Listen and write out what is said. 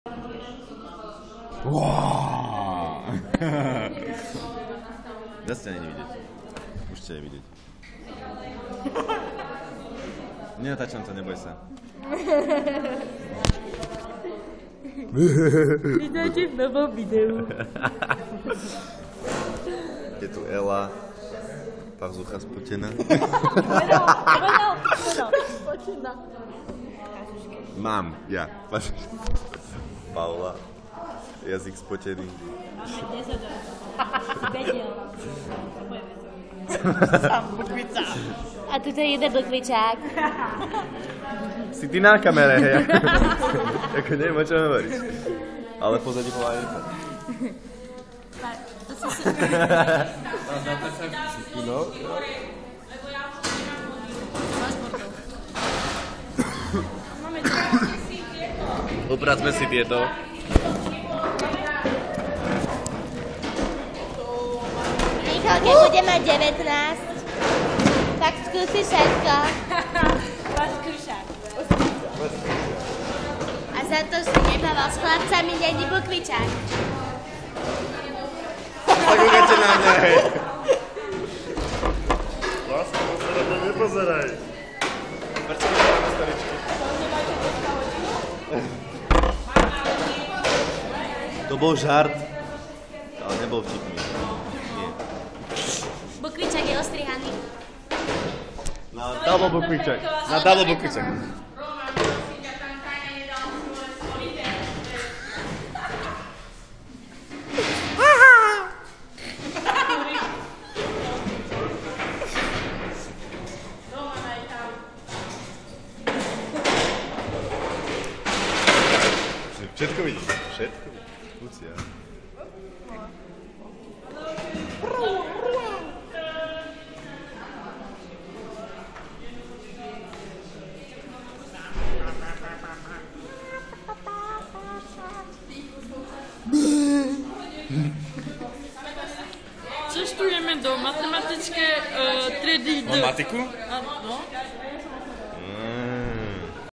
Wow. Zase ťa není vidieť. Už ťa je vidieť. Nenatáčam to, neboj sa. Vítajte v novom videu. Je tu Ela. Pazucha spotená. Spotená. Mám, ja. Paula. Jazyk spotený. A tuto je jeden bukvičák. Si ty na kamere, hej. Ako neviem, o čom hovoríš. Ale pozadí pomáha to. No? Upracme si tieto. Michal, keď bude mať 19, tak skúsi všetko. Poskúšať. A za to si nebával s chlapcami, není bukvičák. Tak ukáte na mňa, hej. Vlastne, to sa na to nepozeraj. Prečo mi dáme staričky? To bol žart, ale nebol vtipný. Nie. Bukvičák je ostrihaný. Na double bukvičak. Na double bukvičak. Všetko vidíš, všetko vidíš. Lucia. Cestujeme do matematické triedy. Mám matiku? No.